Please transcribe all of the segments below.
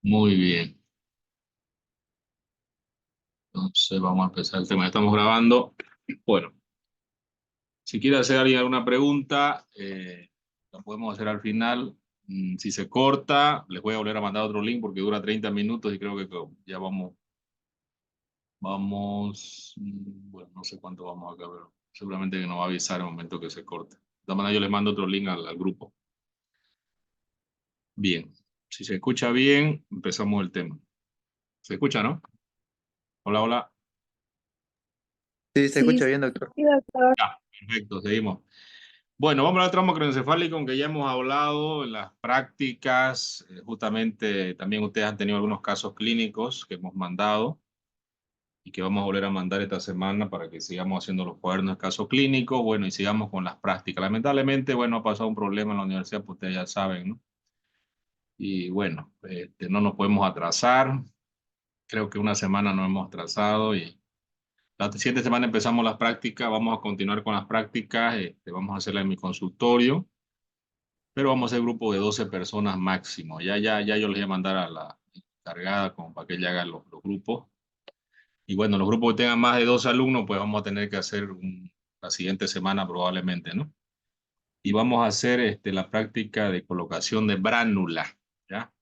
Muy bien. Entonces vamos a empezar el tema. Estamos grabando. Bueno, si quiere hacer alguien alguna pregunta, la podemos hacer al final. Si se corta, les voy a volver a mandar otro link porque dura 30 minutos y creo que ya bueno, no sé cuánto vamos acá, pero seguramente que nos va a avisar en el momento que se corte. De todas maneras, yo les mando otro link al grupo. Bien. Si se escucha bien, empezamos el tema. ¿Se escucha, no? Hola, hola. Sí, se Sí, escucha sí, bien, doctor. doctor. Ya, perfecto, seguimos. Bueno, vamos al trauma craneoencefálico, aunque ya hemos hablado en las prácticas. Justamente también ustedes han tenido algunos casos clínicos que hemos mandado y que vamos a volver a mandar esta semana para que sigamos haciendo los cuadernos de casos clínicos, bueno, y sigamos con las prácticas. Lamentablemente, bueno, ha pasado un problema en la universidad, pues ustedes ya saben, ¿no? Y bueno, no nos podemos atrasar. Creo que una semana nos hemos atrasado y la siguiente semana empezamos las prácticas. Vamos a continuar con las prácticas. Vamos a hacerla en mi consultorio. Pero vamos a hacer grupo de 12 personas máximo. Ya yo les voy a mandar a la encargada como para que ella haga los grupos. Y bueno, los grupos que tengan más de 12 alumnos, pues vamos a tener que hacer la siguiente semana probablemente, ¿no? Y vamos a hacer la práctica de colocación de bránula, ¿ya?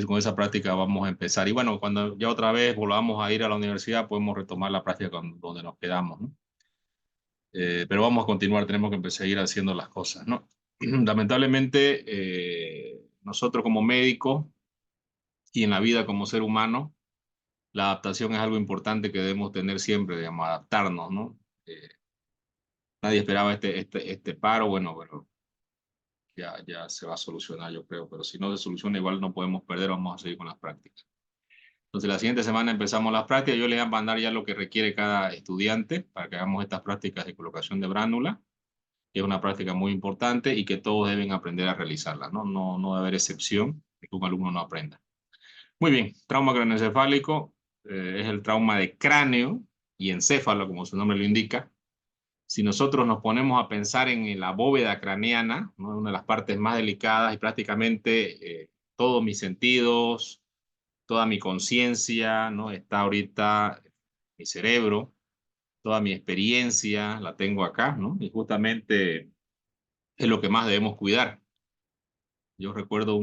Con esa práctica vamos a empezar. Y bueno, cuando ya otra vez volvamos a ir a la universidad, podemos retomar la práctica donde nos quedamos, ¿no? Pero vamos a continuar, tenemos que empezar a ir haciendo las cosas, ¿no? Lamentablemente, nosotros como médicos y en la vida como ser humano, la adaptación es algo importante que debemos tener siempre, digamos, adaptarnos, ¿no? Nadie esperaba este paro, bueno, pero ya se va a solucionar, yo creo, pero si no se soluciona, igual no podemos perder, vamos a seguir con las prácticas. Entonces, la siguiente semana empezamos las prácticas, yo les voy a mandar ya lo que requiere cada estudiante para que hagamos estas prácticas de colocación de bránula, que es una práctica muy importante y que todos deben aprender a realizarla, ¿no? No debe haber excepción de que un alumno no aprenda. Muy bien, trauma craneoencefálico es el trauma de cráneo y encéfalo, como su nombre lo indica. Si nosotros nos ponemos a pensar en la bóveda craneana, ¿no? Una de las partes más delicadas y prácticamente todos mis sentidos, toda mi conciencia, ¿no? Está ahorita mi cerebro, toda mi experiencia la tengo acá, ¿no? Y justamente es lo que más debemos cuidar. Yo recuerdo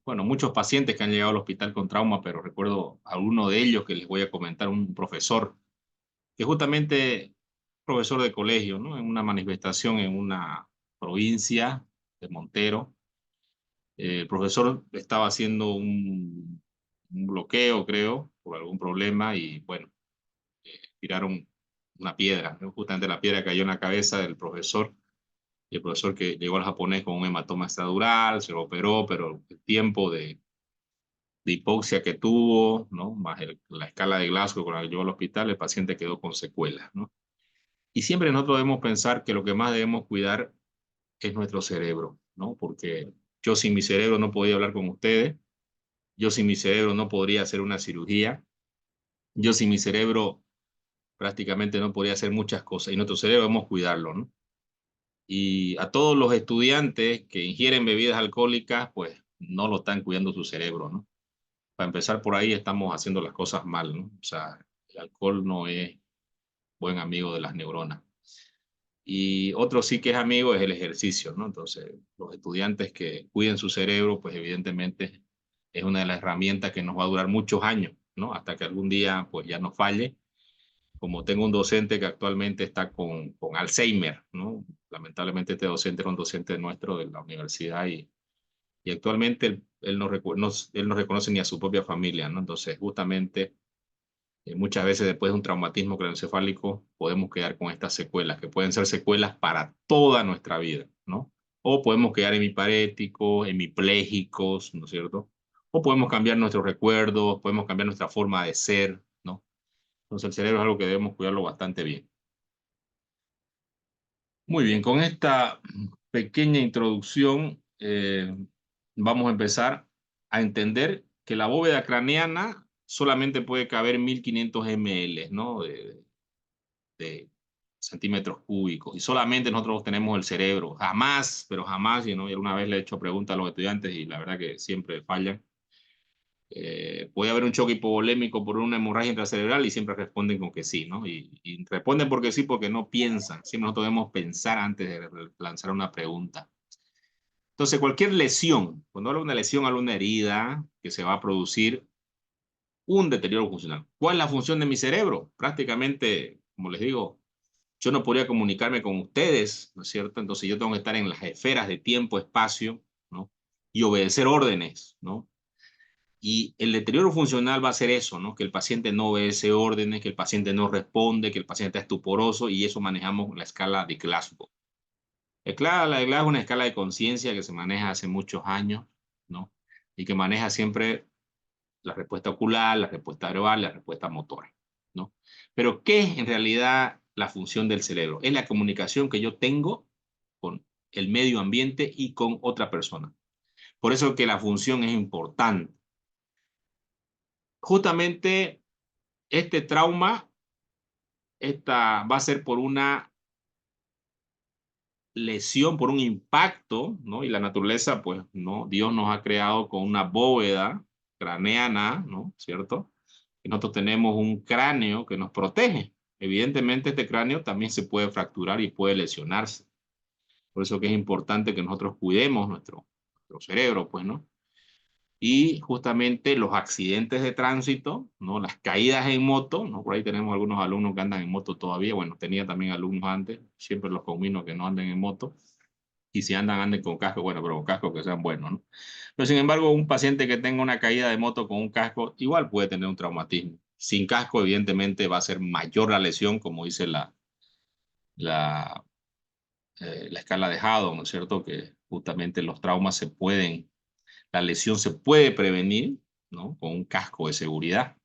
bueno, muchos pacientes que han llegado al hospital con trauma, pero recuerdo a uno de ellos que les voy a comentar, un profesor, que justamente profesor de colegio, ¿no? En una manifestación en una provincia de Montero. El profesor estaba haciendo un bloqueo, creo, por algún problema y bueno, tiraron una piedra, ¿no? Justamente la piedra cayó en la cabeza del profesor. Y el profesor que llegó al japonés con un hematoma extradural, se lo operó, pero el tiempo de hipoxia que tuvo, ¿no? Más la escala de Glasgow con la que llegó al hospital, el paciente quedó con secuelas, ¿no? Y siempre nosotros debemos pensar que lo que más debemos cuidar es nuestro cerebro, ¿no? Porque yo sin mi cerebro no podía hablar con ustedes, yo sin mi cerebro no podría hacer una cirugía, yo sin mi cerebro prácticamente no podría hacer muchas cosas y nuestro cerebro debemos cuidarlo, ¿no? Y a todos los estudiantes que ingieren bebidas alcohólicas, pues no lo están cuidando su cerebro, ¿no? Para empezar por ahí estamos haciendo las cosas mal, ¿no? O sea, el alcohol no es buen amigo de las neuronas. Y otro sí que es amigo es el ejercicio, ¿no? Entonces, los estudiantes que cuiden su cerebro, pues evidentemente es una de las herramientas que nos va a durar muchos años, ¿no? Hasta que algún día, pues ya no falle. Como tengo un docente que actualmente está con Alzheimer, ¿no? Lamentablemente este docente era un docente nuestro de la universidad y actualmente él no reconoce ni a su propia familia, ¿no? Entonces, justamente muchas veces después de un traumatismo craneoencefálico podemos quedar con estas secuelas, que pueden ser secuelas para toda nuestra vida, ¿no? O podemos quedar hemiparéticos, hemiplégicos, ¿no es cierto? O podemos cambiar nuestros recuerdos, podemos cambiar nuestra forma de ser, ¿no? Entonces el cerebro es algo que debemos cuidarlo bastante bien. Muy bien, con esta pequeña introducción vamos a empezar a entender que la bóveda craneana solamente puede caber 1500 ml, ¿no? De centímetros cúbicos. Y solamente nosotros tenemos el cerebro. Jamás, pero jamás, ¿no? Y una vez le he hecho preguntas a los estudiantes y la verdad que siempre fallan. Puede haber un choque hipovolémico por una hemorragia intracerebral y siempre responden con que sí, ¿no? Y responden porque sí, porque no piensan. Siempre nosotros debemos pensar antes de lanzar una pregunta. Entonces, cualquier lesión, cuando hablo de una lesión, hablo de una herida que se va a producir un deterioro funcional. ¿Cuál es la función de mi cerebro? Prácticamente, como les digo, yo no podría comunicarme con ustedes, ¿no es cierto? Entonces yo tengo que estar en las esferas de tiempo, espacio, ¿no? Y obedecer órdenes, ¿no? Y el deterioro funcional va a ser eso, ¿no? Que el paciente no obedece órdenes, que el paciente no responde, que el paciente está estuporoso, y eso manejamos la escala de Glasgow. La de Glasgow es una escala de conciencia que se maneja hace muchos años, ¿no? Y que maneja siempre la respuesta ocular, la respuesta verbal, la respuesta motora, ¿no? Pero, ¿qué es en realidad la función del cerebro? Es la comunicación que yo tengo con el medio ambiente y con otra persona. Por eso que la función es importante. Justamente este trauma va a ser por una lesión, por un impacto, ¿no? Y la naturaleza, pues, ¿no? Dios nos ha creado con una bóveda craneana, ¿no? ¿Cierto? Y nosotros tenemos un cráneo que nos protege. Evidentemente, este cráneo también se puede fracturar y puede lesionarse. Por eso que es importante que nosotros cuidemos nuestro cerebro, pues, ¿no? Y justamente los accidentes de tránsito, ¿no? Las caídas en moto, ¿no? Por ahí tenemos algunos alumnos que andan en moto todavía. Bueno, tenía también alumnos antes, siempre los conmino que no anden en moto. Y si andan, anden con casco, bueno, pero con casco que sean buenos, ¿no? Pero sin embargo, un paciente que tenga una caída de moto con un casco, igual puede tener un traumatismo. Sin casco, evidentemente, va a ser mayor la lesión, como dice la, la escala de Haddon, ¿no es cierto? Que justamente los traumas la lesión se puede prevenir, ¿no? Con un casco de seguridad.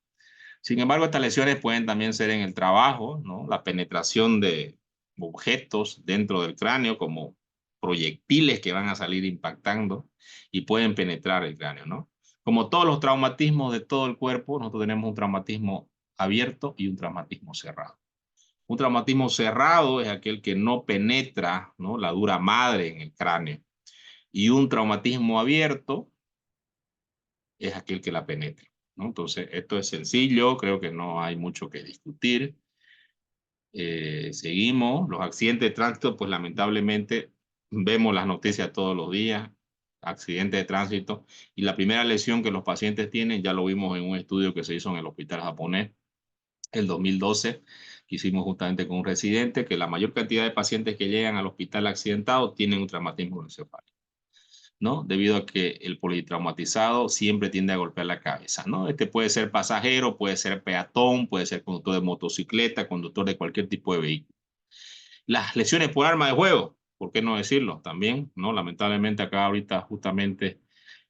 Sin embargo, estas lesiones pueden también ser en el trabajo, ¿no? La penetración de objetos dentro del cráneo, como proyectiles que van a salir impactando y pueden penetrar el cráneo, ¿no? Como todos los traumatismos de todo el cuerpo, nosotros tenemos un traumatismo abierto y un traumatismo cerrado. Un traumatismo cerrado es aquel que no penetra, ¿no? La dura madre en el cráneo. Y un traumatismo abierto es aquel que la penetra, ¿no? Entonces, esto es sencillo, creo que no hay mucho que discutir. Seguimos, los accidentes de tránsito, pues lamentablemente vemos las noticias todos los días, accidentes de tránsito, y la primera lesión que los pacientes tienen, ya lo vimos en un estudio que se hizo en el hospital japonés, el 2012, que hicimos justamente con un residente, que la mayor cantidad de pacientes que llegan al hospital accidentados tienen un traumatismo encefálico, ¿no? Debido a que el politraumatizado siempre tiende a golpear la cabeza, ¿no? Este puede ser pasajero, puede ser peatón, puede ser conductor de motocicleta, conductor de cualquier tipo de vehículo. Las lesiones por arma de juego, ¿por qué no decirlo? También, ¿no? Lamentablemente acá ahorita justamente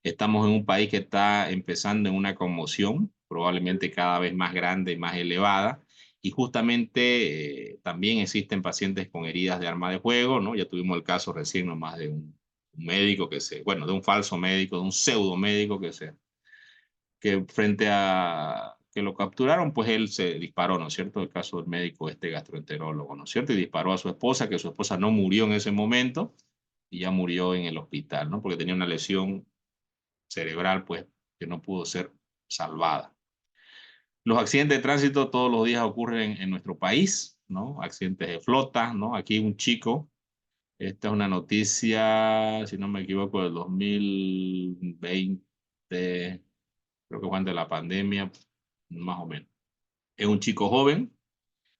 estamos en un país que está empezando en una conmoción, probablemente cada vez más grande y más elevada, y justamente también existen pacientes con heridas de arma de juego, ¿no? Ya tuvimos el caso recién nomás de un médico bueno, de un falso médico, de un pseudo médico que frente a que lo capturaron, pues él se disparó, ¿no es cierto? El caso del médico este gastroenterólogo, ¿no es cierto? Y disparó a su esposa, que su esposa no murió en ese momento y ya murió en el hospital, ¿no? Porque tenía una lesión cerebral, pues, que no pudo ser salvada. Los accidentes de tránsito todos los días ocurren en nuestro país, ¿no? Accidentes de flota, ¿no? Aquí un chico, esta es una noticia, si no me equivoco, del 2020, creo que fue antes de la pandemia, más o menos. Es un chico joven,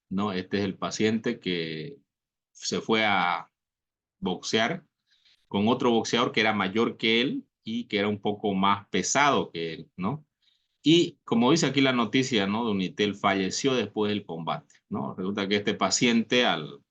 ¿no? Este es el paciente que se fue a boxear con otro boxeador que era mayor que él y que era un poco más pesado que él, ¿no? Y como dice aquí la noticia, ¿no? De Unitel falleció después del combate, ¿no? Resulta que este paciente al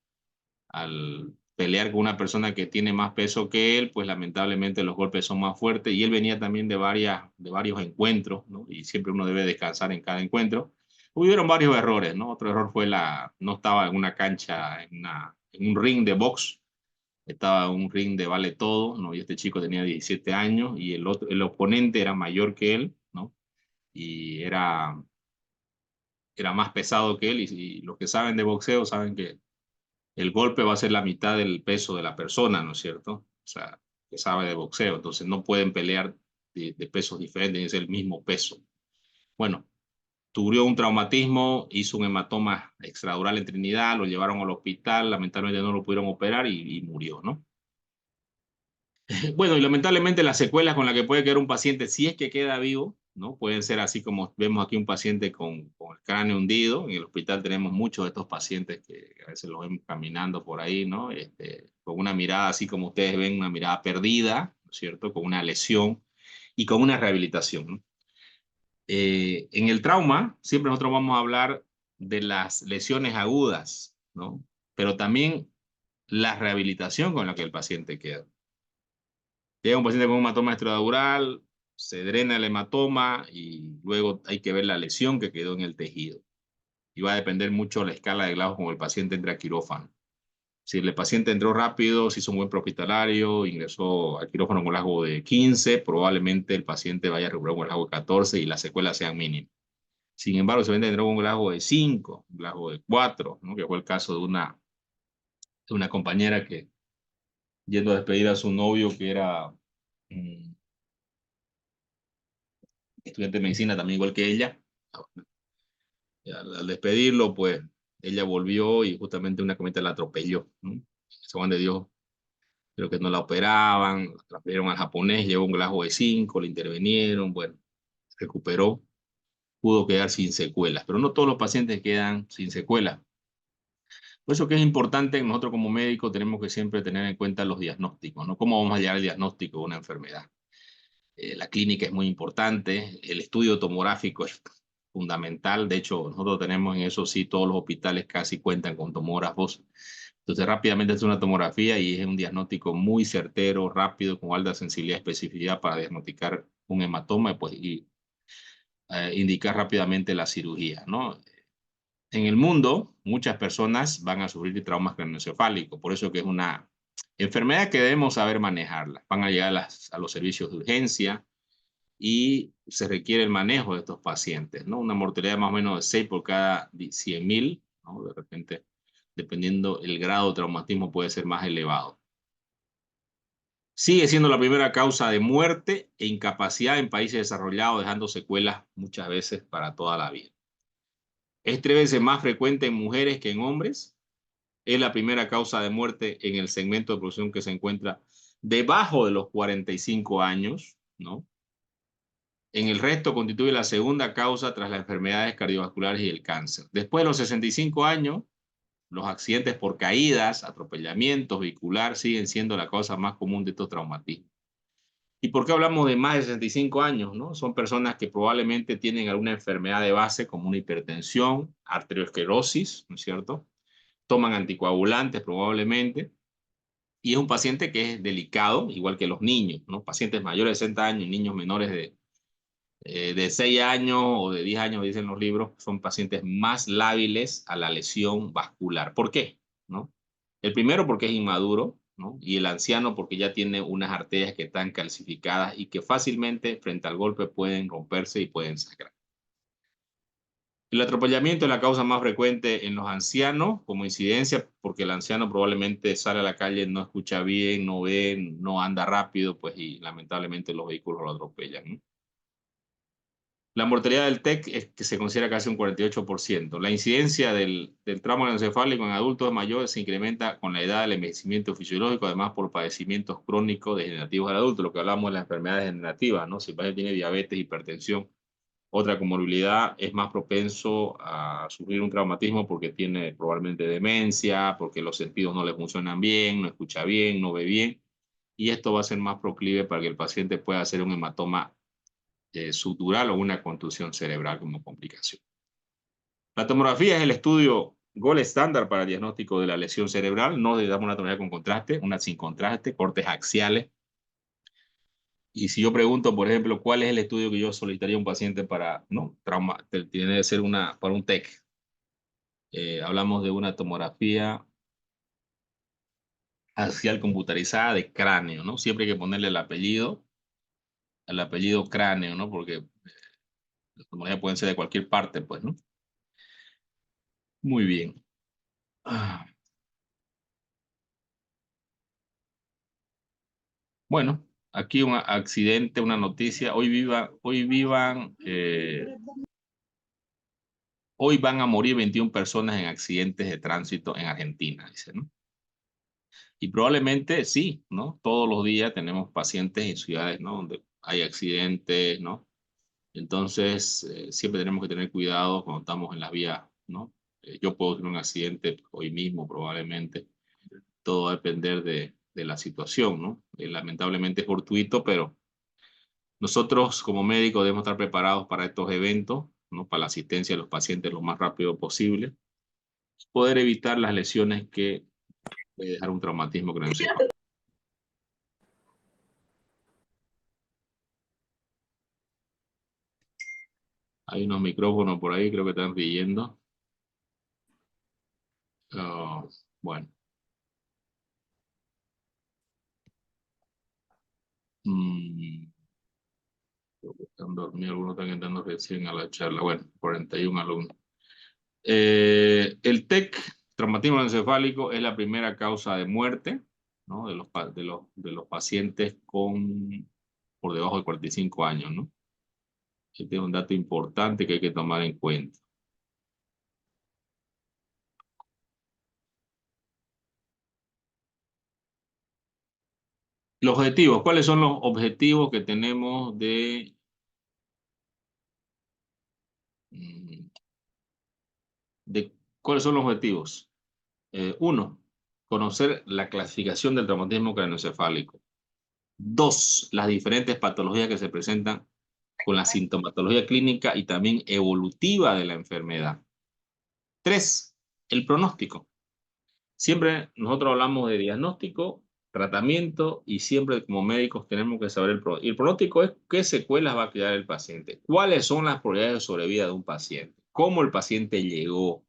pelear con una persona que tiene más peso que él, pues lamentablemente los golpes son más fuertes y él venía también de varios encuentros, ¿no? Y siempre uno debe descansar en cada encuentro. Hubieron varios errores, ¿no? Otro error fue no estaba en una cancha, en un ring de box, estaba en un ring de vale todo, ¿no? Y este chico tenía 17 años y el oponente era mayor que él, ¿no? Y era más pesado que él y los que saben de boxeo saben que el golpe va a ser la mitad del peso de la persona, ¿no es cierto? O sea, que sabe de boxeo, entonces no pueden pelear de pesos diferentes, es el mismo peso. Bueno, sufrió un traumatismo, hizo un hematoma extradural en Trinidad, lo llevaron al hospital, lamentablemente no lo pudieron operar y murió, ¿no? Bueno, y lamentablemente las secuelas con las que puede quedar un paciente, si es que queda vivo, ¿no? Pueden ser así como vemos aquí un paciente con el cráneo hundido. En el hospital tenemos muchos de estos pacientes que a veces los vemos caminando por ahí, ¿no? Con una mirada así como ustedes ven, una mirada perdida, ¿no es cierto? Con una lesión y con una rehabilitación, ¿no? En el trauma, siempre nosotros vamos a hablar de las lesiones agudas, ¿no? Pero también la rehabilitación con la que el paciente queda. Llega un paciente con un hematoma extradural, se drena el hematoma y luego hay que ver la lesión que quedó en el tejido. Y va a depender mucho la escala de grados como el paciente entra a quirófano. Si el paciente entró rápido, se hizo un buen prehospitalario, ingresó al quirófano con un rasgo de 15, probablemente el paciente vaya a recuperar con un rasgo de 14 y las secuelas sean mínimas. Sin embargo, si el paciente entró con un rasgo de 5, un rasgo de 4, ¿no? Que fue el caso de una compañera que yendo a despedir a su novio que era estudiante de medicina también igual que ella. Al despedirlo, pues ella volvió y justamente una cometa la atropelló, ¿no? Se van de Dios, pero que no la operaban, la transfirieron al japonés, llevó un glajo de 5, le intervinieron, bueno, recuperó, pudo quedar sin secuelas, pero no todos los pacientes quedan sin secuelas. Por eso que es importante, nosotros como médicos tenemos que siempre tener en cuenta los diagnósticos, ¿no? ¿Cómo vamos a llegar al diagnóstico de una enfermedad? La clínica es muy importante, el estudio tomográfico es fundamental. De hecho, nosotros tenemos en eso sí, todos los hospitales casi cuentan con tomógrafos. Entonces, rápidamente es una tomografía y es un diagnóstico muy certero, rápido, con alta sensibilidad y especificidad para diagnosticar un hematoma y indicar rápidamente la cirugía, ¿no? En el mundo, muchas personas van a sufrir de traumas craneoencefálicos, por eso que es una enfermedad que debemos saber manejarla. Van a llegar a los servicios de urgencia, y se requiere el manejo de estos pacientes, ¿no? Una mortalidad más o menos de 6 por cada 100.000, ¿no? De repente, dependiendo el grado de traumatismo, puede ser más elevado. Sigue siendo la primera causa de muerte e incapacidad en países desarrollados, dejando secuelas muchas veces para toda la vida. Es 3 veces más frecuente en mujeres que en hombres. Es la primera causa de muerte en el segmento de población que se encuentra debajo de los 45 años, ¿no? En el resto constituye la segunda causa tras las enfermedades cardiovasculares y el cáncer. Después de los 65 años, los accidentes por caídas, atropellamientos vehicular siguen siendo la causa más común de estos traumatismos. ¿Y por qué hablamos de más de 65 años? ¿No? Son personas que probablemente tienen alguna enfermedad de base como una hipertensión, arteriosclerosis, ¿no es cierto? Toman anticoagulantes probablemente. Y es un paciente que es delicado, igual que los niños, ¿no? Pacientes mayores de 60 años, niños menores de 6 años o de 10 años, dicen los libros, son pacientes más lábiles a la lesión vascular. ¿Por qué? ¿No? El primero porque es inmaduro, ¿no? Y el anciano porque ya tiene unas arterias que están calcificadas y que fácilmente frente al golpe pueden romperse y pueden sangrar. El atropellamiento es la causa más frecuente en los ancianos como incidencia porque el anciano probablemente sale a la calle, no escucha bien, no ve, no anda rápido, pues y lamentablemente los vehículos lo atropellan, ¿no? La mortalidad del TEC es que se considera casi un 48%. La incidencia del trauma encefálico en adultos mayores se incrementa con la edad, el envejecimiento fisiológico, además por padecimientos crónicos degenerativos del adulto, lo que hablamos de las enfermedades degenerativas, ¿no? Si el paciente tiene diabetes, hipertensión, otra comorbilidad, es más propenso a sufrir un traumatismo porque tiene probablemente demencia, porque los sentidos no le funcionan bien, no escucha bien, no ve bien, y esto va a ser más proclive para que el paciente pueda hacer un hematoma sutural o una contusión cerebral como complicación. La tomografía es el estudio gold estándar para el diagnóstico de la lesión cerebral. No le damos una tomografía con contraste, una sin contraste, cortes axiales. Y si yo pregunto, por ejemplo, ¿cuál es el estudio que yo solicitaría a un paciente para, no, trauma, tiene que ser para un TEC? Hablamos de una tomografía axial computarizada de cráneo, ¿no? Siempre hay que ponerle el apellido cráneo, ¿no? Porque las tomografías pueden ser de cualquier parte, pues, ¿no? Muy bien. Bueno, aquí un accidente, una noticia. Hoy van a morir 21 personas en accidentes de tránsito en Argentina, dice, ¿no? Y probablemente sí, ¿no? Todos los días tenemos pacientes en ciudades, ¿no? Donde hay accidentes, ¿no? Entonces, siempre tenemos que tener cuidado cuando estamos en las vías, ¿no? Yo puedo tener un accidente hoy mismo, probablemente. Todo va a depender de la situación, ¿no? Lamentablemente es fortuito, pero nosotros como médicos debemos estar preparados para estos eventos, ¿no? Para la asistencia de los pacientes lo más rápido posible. Poder evitar las lesiones que puede dejar un traumatismo craneoencefálico. Hay unos micrófonos por ahí, creo que están pidiendo. Bueno. Creo que están dormidos, algunos están entrando recién a la charla. Bueno, 41 alumnos. El TEC, traumatismo encefálico, es la primera causa de muerte, ¿no? de los pacientes por debajo de 45 años, ¿no? Este es un dato importante que hay que tomar en cuenta. Los objetivos, ¿cuáles son los objetivos que tenemos cuáles son los objetivos? Uno, conocer la clasificación del traumatismo craneoencefálico. Dos, las diferentes patologías que se presentan con la sintomatología clínica y también evolutiva de la enfermedad. Tres, el pronóstico. Siempre nosotros hablamos de diagnóstico, tratamiento y siempre como médicos tenemos que saber el pronóstico. Y el pronóstico es qué secuelas va a quedar el paciente, cuáles son las probabilidades de sobrevida de un paciente, cómo el paciente llegó.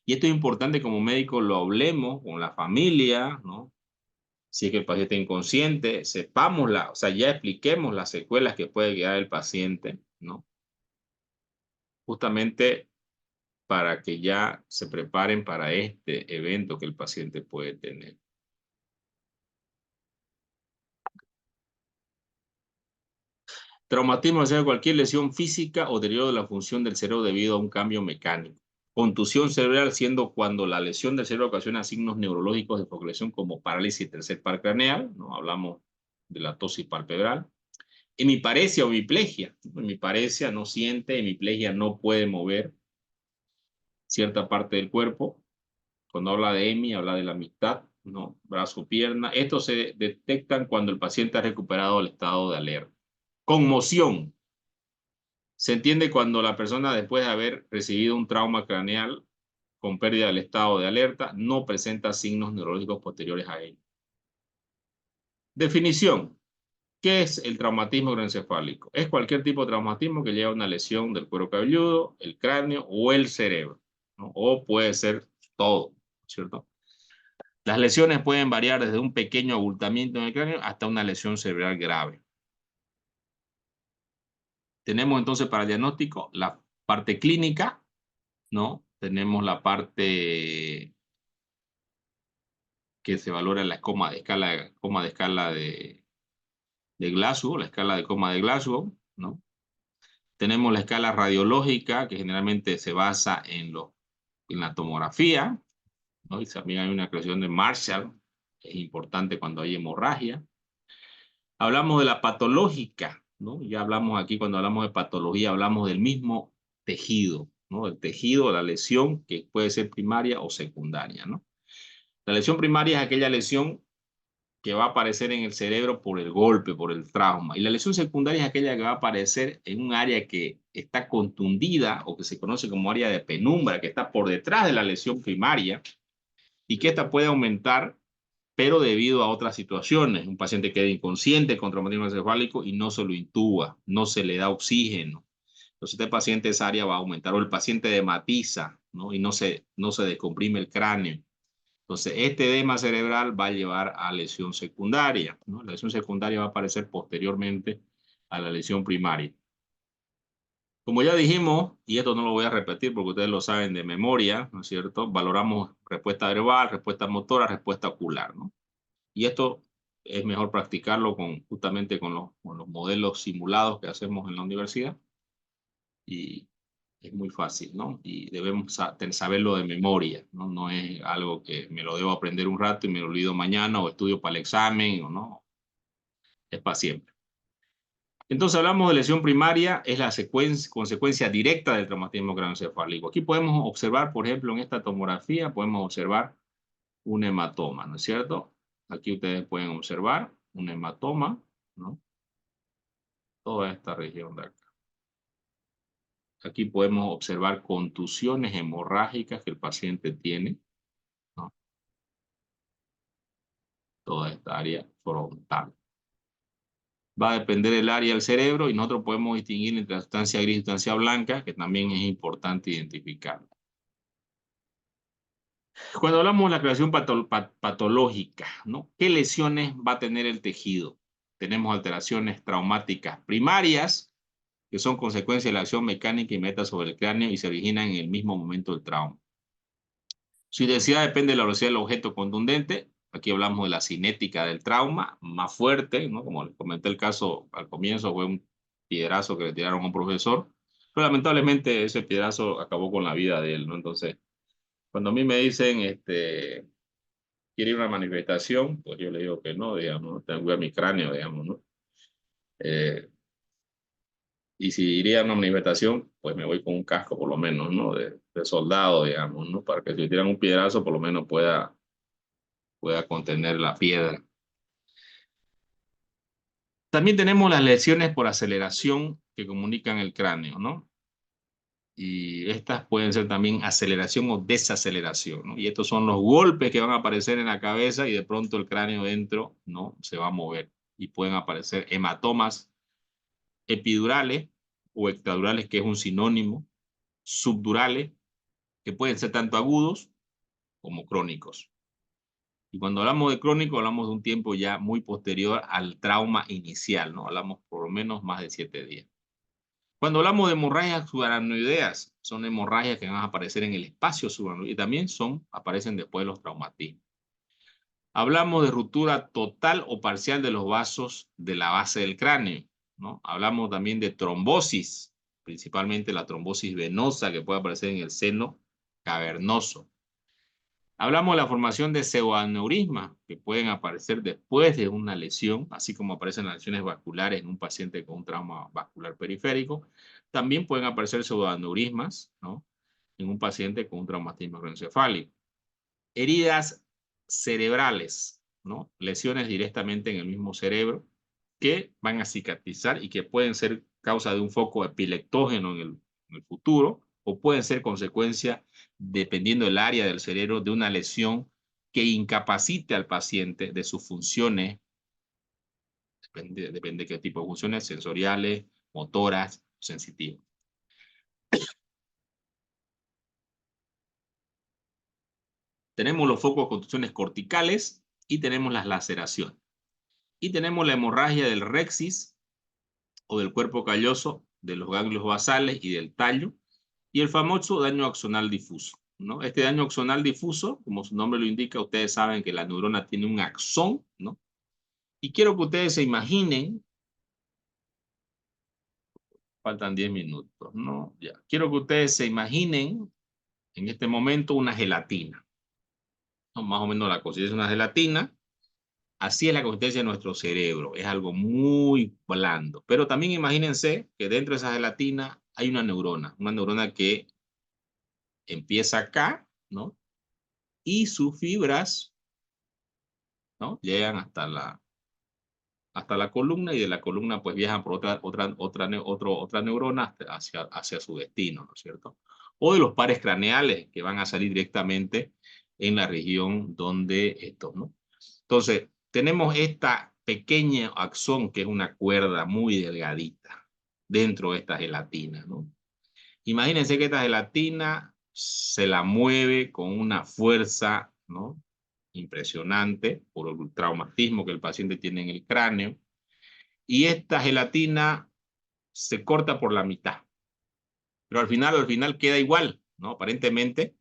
Y esto es importante como médicos lo hablemos con la familia, ¿no? Si es que el paciente está inconsciente, sepámosla, o sea, ya expliquemos las secuelas que puede quedar el paciente, ¿no? Justamente para que ya se preparen para este evento que el paciente puede tener. Traumatismo es cualquier lesión física o deterioro de la función del cerebro debido a un cambio mecánico. Contusión cerebral siendo cuando la lesión del cerebro ocasiona signos neurológicos de focalización como parálisis tercer par craneal, ¿no? Hablamos de la tosis palpebral. Hemiparesia o hemiplegia. Hemiparesia no siente, hemiplegia no puede mover cierta parte del cuerpo. Cuando habla de hemi, habla de la mitad, ¿no? Brazo, pierna. Estos se detectan cuando el paciente ha recuperado el estado de alerta. Conmoción. Se entiende cuando la persona, después de haber recibido un trauma craneal con pérdida del estado de alerta, no presenta signos neurológicos posteriores a ello. Definición. ¿Qué es el traumatismo craneoencefálico? Es cualquier tipo de traumatismo que lleva a una lesión del cuero cabelludo, el cráneo o el cerebro, ¿no? O puede ser todo, ¿cierto? Las lesiones pueden variar desde un pequeño abultamiento en el cráneo hasta una lesión cerebral grave. Tenemos entonces para el diagnóstico la parte clínica, ¿no? Tenemos la parte que se valora en la coma de escala de Glasgow, la escala de coma de Glasgow, ¿no? Tenemos la escala radiológica, que generalmente se basa en la tomografía, ¿no? Y también hay una creación de Marshall, es importante cuando hay hemorragia. Hablamos de la patológica, ¿no? Ya hablamos aquí, cuando hablamos de patología, hablamos del mismo tejido, ¿no? El tejido, la lesión, que puede ser primaria o secundaria, ¿no? La lesión primaria es aquella lesión que va a aparecer en el cerebro por el golpe, por el trauma. Y la lesión secundaria es aquella que va a aparecer en un área que está contundida o que se conoce como área de penumbra, que está por detrás de la lesión primaria y que esta puede aumentar, pero debido a otras situaciones. Un paciente queda inconsciente con traumatismo encefálico y no se lo intuba, no se le da oxígeno. Entonces este paciente, esa área va a aumentar, o el paciente dematiza, ¿no? Y no se descomprime el cráneo. Entonces, este edema cerebral va a llevar a lesión secundaria, ¿no? La lesión secundaria va a aparecer posteriormente a la lesión primaria. Como ya dijimos, y esto no lo voy a repetir porque ustedes lo saben de memoria, ¿no es cierto? Valoramos respuesta verbal, respuesta motora, respuesta ocular, ¿no? Y esto es mejor practicarlo justamente con los modelos simulados que hacemos en la universidad. Y es muy fácil, ¿no? Y debemos saberlo de memoria, ¿no? No es algo que me lo debo aprender un rato y me lo olvido mañana o estudio para el examen, o no. Es para siempre. Entonces hablamos de lesión primaria, es la consecuencia directa del traumatismo craneoencefálico. Aquí podemos observar, por ejemplo, en esta tomografía, podemos observar un hematoma, ¿no es cierto? Aquí ustedes pueden observar un hematoma, ¿no? Toda esta región de acá. Aquí podemos observar contusiones hemorrágicas que el paciente tiene, ¿no? Toda esta área frontal. Va a depender del área del cerebro y nosotros podemos distinguir entre la sustancia gris y sustancia blanca, que también es importante identificar. Cuando hablamos de la creación patológica, ¿no? ¿Qué lesiones va a tener el tejido? Tenemos alteraciones traumáticas primarias, que son consecuencia de la acción mecánica inmediata sobre el cráneo y se originan en el mismo momento del trauma. Su intensidad depende de la velocidad del objeto contundente. Aquí hablamos de la cinética del trauma, más fuerte, ¿no? Como les comenté el caso al comienzo, fue un piedrazo que le tiraron a un profesor, pero lamentablemente ese piedrazo acabó con la vida de él, ¿no? Entonces, cuando a mí me dicen, ¿quiere ir a una manifestación? Pues yo le digo que no, digamos, ¿no? Tengo a mi cráneo, digamos, ¿no? Y si iría a una manifestación, pues me voy con un casco por lo menos, ¿no? De soldado, digamos, ¿no? Para que si tiran un piedrazo, por lo menos pueda contener la piedra. También tenemos las lesiones por aceleración que comunican el cráneo, ¿no? Y estas pueden ser también aceleración o desaceleración, ¿no? Y estos son los golpes que van a aparecer en la cabeza y de pronto el cráneo dentro, ¿no? Se va a mover y pueden aparecer hematomas epidurales o extradurales, que es un sinónimo, subdurales, que pueden ser tanto agudos como crónicos. Y cuando hablamos de crónico, hablamos de un tiempo ya muy posterior al trauma inicial, ¿no? Hablamos por lo menos más de 7 días. Cuando hablamos de hemorragias subaracnoideas, son hemorragias que van a aparecer en el espacio subaracnoideo y también aparecen después de los traumatismos. Hablamos de ruptura total o parcial de los vasos de la base del cráneo, ¿no? Hablamos también de trombosis, principalmente la trombosis venosa que puede aparecer en el seno cavernoso. Hablamos de la formación de pseudoaneurismas que pueden aparecer después de una lesión, así como aparecen las lesiones vasculares en un paciente con un trauma vascular periférico. También pueden aparecer pseudoaneurismas, ¿no? En un paciente con un traumatismo craneoencefálico. Heridas cerebrales, ¿no? Lesiones directamente en el mismo cerebro que van a cicatrizar y que pueden ser causa de un foco epileptógeno en el futuro, o pueden ser consecuencia, dependiendo del área del cerebro, de una lesión que incapacite al paciente de sus funciones, depende de qué tipo de funciones, sensoriales, motoras, sensitivas. Tenemos los focos de contusiones corticales y tenemos las laceraciones. Y tenemos la hemorragia del rexis o del cuerpo calloso, de los ganglios basales y del tallo, y el famoso daño axonal difuso, ¿no? Este daño axonal difuso, como su nombre lo indica, ustedes saben que la neurona tiene un axón, ¿no? Y quiero que ustedes se imaginen, faltan 10 minutos, ¿no? Ya. Quiero que ustedes se imaginen en este momento una gelatina, ¿no? Más o menos la consistencia es una gelatina. Así es la consistencia de nuestro cerebro, es algo muy blando. Pero también imagínense que dentro de esa gelatina hay una neurona que empieza acá, ¿no? Y sus fibras, ¿no? Llegan hasta la columna y de la columna pues viajan por otra neurona hacia su destino, ¿no es cierto? O de los pares craneales que van a salir directamente en la región donde estos, ¿no? Entonces, tenemos esta pequeña axón que es una cuerda muy delgadita dentro de esta gelatina, ¿no? Imagínense que esta gelatina se la mueve con una fuerza, ¿no? Impresionante por el traumatismo que el paciente tiene en el cráneo. Y esta gelatina se corta por la mitad. Pero al final queda igual, ¿no? Aparentemente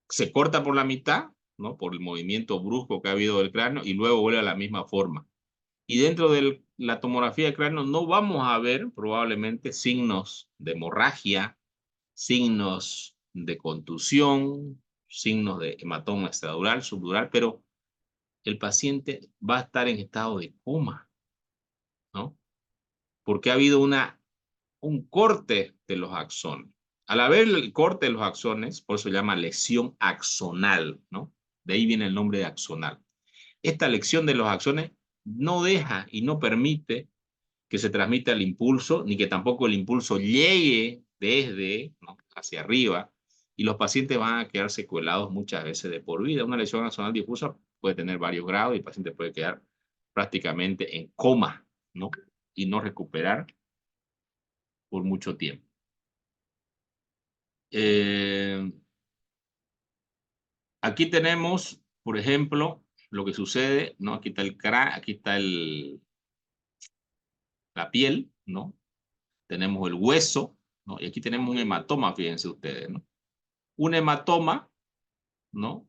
se corta por la mitad, ¿no? Por el movimiento brusco que ha habido del cráneo y luego vuelve a la misma forma. Y dentro de la tomografía de cráneo no vamos a ver probablemente signos de hemorragia, signos de contusión, signos de hematoma extradural, subdural, pero el paciente va a estar en estado de coma, ¿no? Porque ha habido un corte de los axones. Al haber el corte de los axones, por eso se llama lesión axonal, ¿no? De ahí viene el nombre de axonal. Esta lesión de los axones no deja y no permite que se transmita el impulso, ni que tampoco el impulso llegue desde, ¿no?, hacia arriba, y los pacientes van a quedar secuelados muchas veces de por vida. Una lesión axonal difusa puede tener varios grados y el paciente puede quedar prácticamente en coma, ¿no? Y no recuperar por mucho tiempo. Aquí tenemos, por ejemplo, lo que sucede, ¿no? Aquí está aquí está la piel, ¿no? Tenemos el hueso, ¿no? Y aquí tenemos un hematoma, fíjense ustedes, ¿no? Un hematoma, ¿no?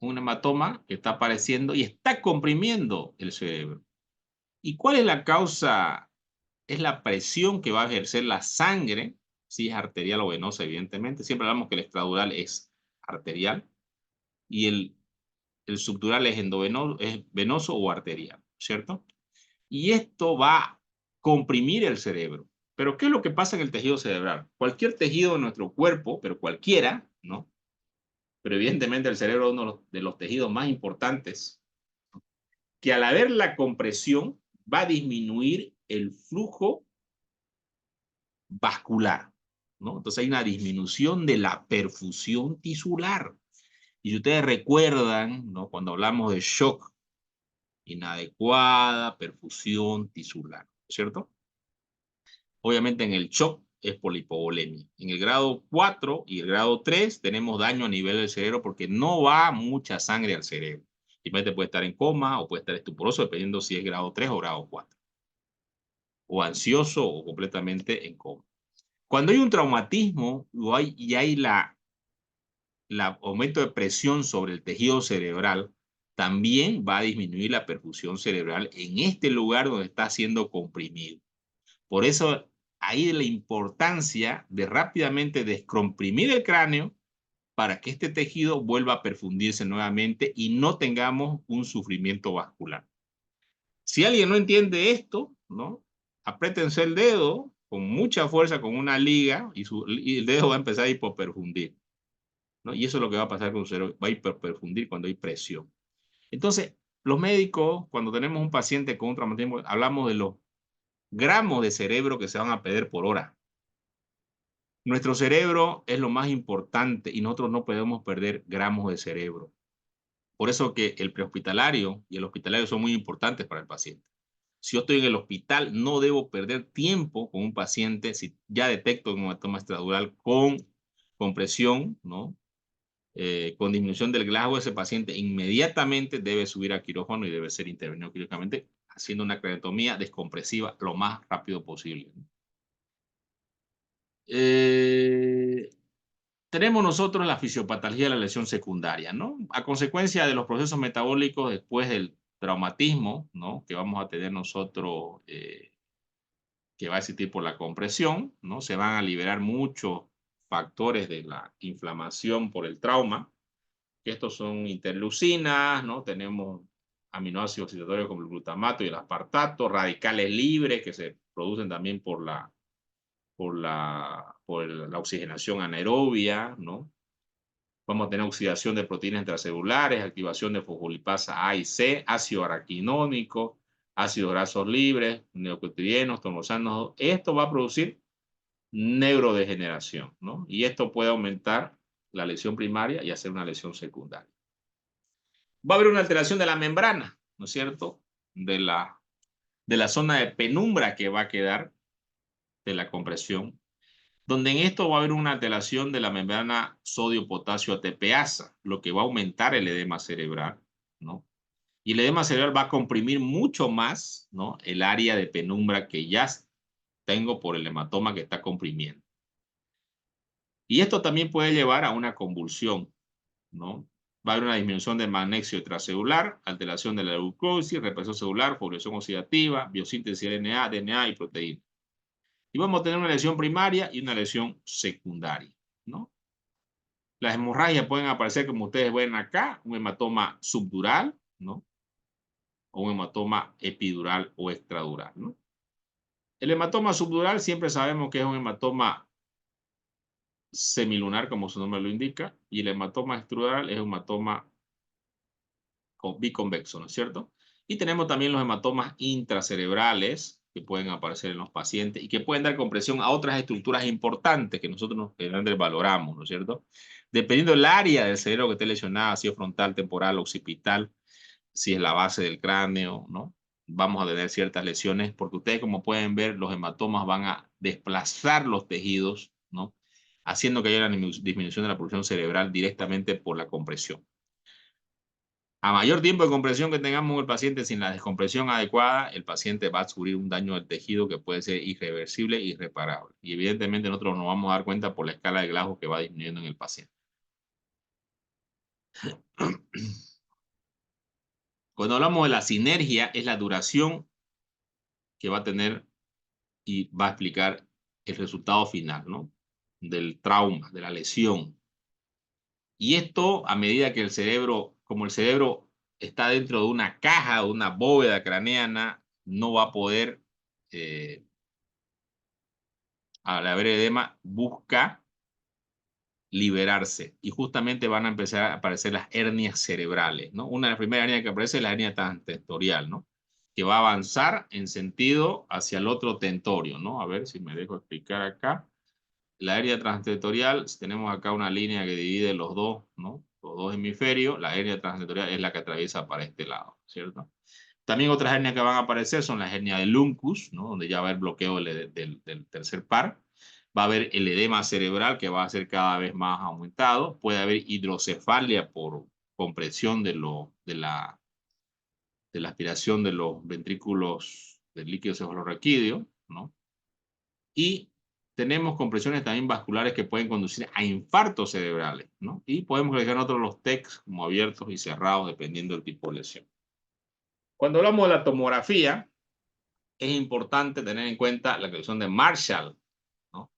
Un hematoma que está apareciendo y está comprimiendo el cerebro. ¿Y cuál es la causa? Es la presión que va a ejercer la sangre, si es arterial o venosa, evidentemente. Siempre hablamos que el extradural es arterial y el subdural es endovenoso, es venoso o arterial, ¿cierto? Y esto va a comprimir el cerebro. Pero ¿qué es lo que pasa en el tejido cerebral? Cualquier tejido de nuestro cuerpo, pero cualquiera, ¿no? Pero evidentemente el cerebro es uno de los tejidos más importantes, que al haber la compresión va a disminuir el flujo vascular, ¿no? Entonces hay una disminución de la perfusión tisular. Y si ustedes recuerdan, ¿no?, cuando hablamos de shock, inadecuada perfusión tisular, ¿cierto? Obviamente en el shock es polipovolemia. En el grado 4 y el grado 3 tenemos daño a nivel del cerebro porque no va mucha sangre al cerebro. Simplemente puede estar en coma o puede estar estuporoso dependiendo si es grado 3 o grado 4. O ansioso o completamente en coma. Cuando hay un traumatismo y hay la aumento de presión sobre el tejido cerebral, también va a disminuir la perfusión cerebral en este lugar donde está siendo comprimido. Por eso, ahí la importancia de rápidamente descomprimir el cráneo para que este tejido vuelva a perfundirse nuevamente y no tengamos un sufrimiento vascular. Si alguien no entiende esto, ¿no?, apriétense el dedo con mucha fuerza con una liga y el dedo va a empezar a hipoperfundir, ¿no? Y eso es lo que va a pasar con su cerebro, va a hiperperfundir cuando hay presión. Entonces, los médicos, cuando tenemos un paciente con un traumatismo, hablamos de los gramos de cerebro que se van a perder por hora. Nuestro cerebro es lo más importante y nosotros no podemos perder gramos de cerebro. Por eso que el prehospitalario y el hospitalario son muy importantes para el paciente. Si yo estoy en el hospital, no debo perder tiempo con un paciente si ya detecto un hematoma extradural con compresión, ¿no? Con disminución del glasgow, ese paciente inmediatamente debe subir a quirófano y debe ser intervenido quirúrgicamente haciendo una craniotomía descompresiva lo más rápido posible. Tenemos nosotros la fisiopatología de la lesión secundaria, ¿no? A consecuencia de los procesos metabólicos después del traumatismo, ¿no?, que vamos a tener nosotros, que va a existir por la compresión, ¿no? Se van a liberar muchos factores de la inflamación por el trauma, que estos son interleucinas, ¿no? Tenemos aminoácidos oxidatorios como el glutamato y el aspartato, radicales libres que se producen también por la oxigenación anaerobia, ¿no? Vamos a tener oxidación de proteínas intracelulares, activación de fosfolipasa A y C, ácido araquinónico, ácidos grasos libres, neocotrienos, tonosanos. Esto va a producir neurodegeneración, ¿no? Y esto puede aumentar la lesión primaria y hacer una lesión secundaria. Va a haber una alteración de la membrana, ¿no es cierto?, de la zona de penumbra que va a quedar de la compresión, donde en esto va a haber una alteración de la membrana sodio-potasio ATPasa, lo que va a aumentar el edema cerebral, ¿no? Y el edema cerebral va a comprimir mucho más, ¿no?, el área de penumbra que ya tengo por el hematoma que está comprimiendo. Y esto también puede llevar a una convulsión, ¿no? Va a haber una disminución del magnesio extracelular, alteración de la glucosis, represión celular, población oxidativa, biosíntesis de RNA, DNA y proteína. Y vamos a tener una lesión primaria y una lesión secundaria, ¿no? Las hemorragias pueden aparecer, como ustedes ven acá, un hematoma subdural, ¿no? O un hematoma epidural o extradural, ¿no? El hematoma subdural siempre sabemos que es un hematoma semilunar, como su nombre lo indica, y el hematoma extradural es un hematoma biconvexo, ¿no es cierto? Y tenemos también los hematomas intracerebrales que pueden aparecer en los pacientes y que pueden dar compresión a otras estructuras importantes que nosotros generalmente valoramos, ¿no es cierto? Dependiendo del área del cerebro que esté lesionada, si es frontal, temporal, occipital, si es la base del cráneo, ¿no? Vamos a tener ciertas lesiones porque ustedes, como pueden ver, los hematomas van a desplazar los tejidos, ¿no? Haciendo que haya una disminución de la producción cerebral directamente por la compresión. A mayor tiempo de compresión que tengamos el paciente sin la descompresión adecuada, el paciente va a sufrir un daño del tejido que puede ser irreversible e irreparable. Y evidentemente nosotros nos vamos a dar cuenta por la escala de Glasgow que va disminuyendo en el paciente. Cuando hablamos de la sinergia, es la duración que va a tener y va a explicar el resultado final, ¿no? Del trauma, de la lesión. Y esto a medida que el cerebro, como el cerebro está dentro de una caja, de una bóveda craneana, no va a poder, al haber edema, busca liberarse. Y justamente van a empezar a aparecer las hernias cerebrales, ¿no? Una de las primeras hernias que aparece es la hernia transtentorial, ¿no? Que va a avanzar en sentido hacia el otro tentorio, ¿no? A ver si me dejo explicar acá. La hernia transtentorial, tenemos acá una línea que divide los dos, ¿no? Los dos hemisferios. La hernia transtentorial es la que atraviesa para este lado, ¿cierto? También otras hernias que van a aparecer son las hernias de Luncus, ¿no? Donde ya va a haber bloqueo del tercer par. Va a haber el edema cerebral que va a ser cada vez más aumentado. Puede haber hidrocefalia por compresión de la aspiración de los ventrículos del líquido cefalorraquídeo, ¿no? Y tenemos compresiones también vasculares que pueden conducir a infartos cerebrales, ¿no? Y podemos agregar otros los TECs como abiertos y cerrados dependiendo del tipo de lesión. Cuando hablamos de la tomografía, es importante tener en cuenta la lesión de Marshall, ¿no?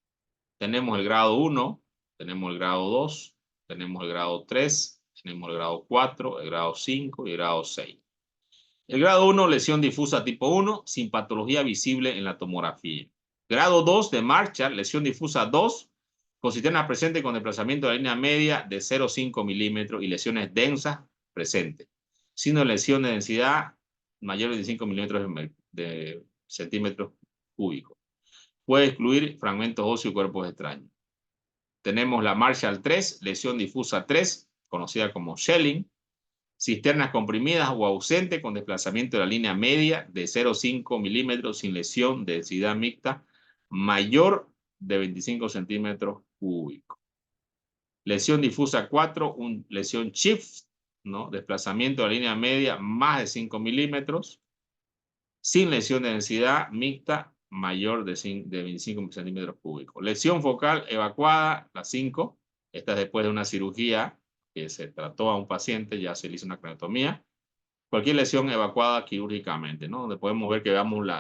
Tenemos el grado 1, tenemos el grado 2, tenemos el grado 3, tenemos el grado 4, el grado 5 y el grado 6. El grado 1, lesión difusa tipo 1, sin patología visible en la tomografía. Grado 2 de Marshall, lesión difusa 2, con cisternas presentes con desplazamiento de la línea media de 0,5 milímetros y lesiones densas presentes, siendo lesión de densidad mayor de 5 milímetros de centímetros cúbicos. Puede excluir fragmentos óseos y cuerpos extraños. Tenemos la Marshall 3, lesión difusa 3, conocida como Schelling, cisternas comprimidas o ausentes con desplazamiento de la línea media de 0,5 milímetros sin lesión de densidad mixta mayor de 25 centímetros cúbicos. Lesión difusa 4, lesión shift, ¿no? Desplazamiento de la línea media más de 5 milímetros sin lesión de densidad mixta mayor de 25 centímetros cúbicos. Lesión focal evacuada, la 5. Esta es después de una cirugía que se trató a un paciente, ya se le hizo una craniotomía. Cualquier lesión evacuada quirúrgicamente, ¿no? Donde podemos ver que veamos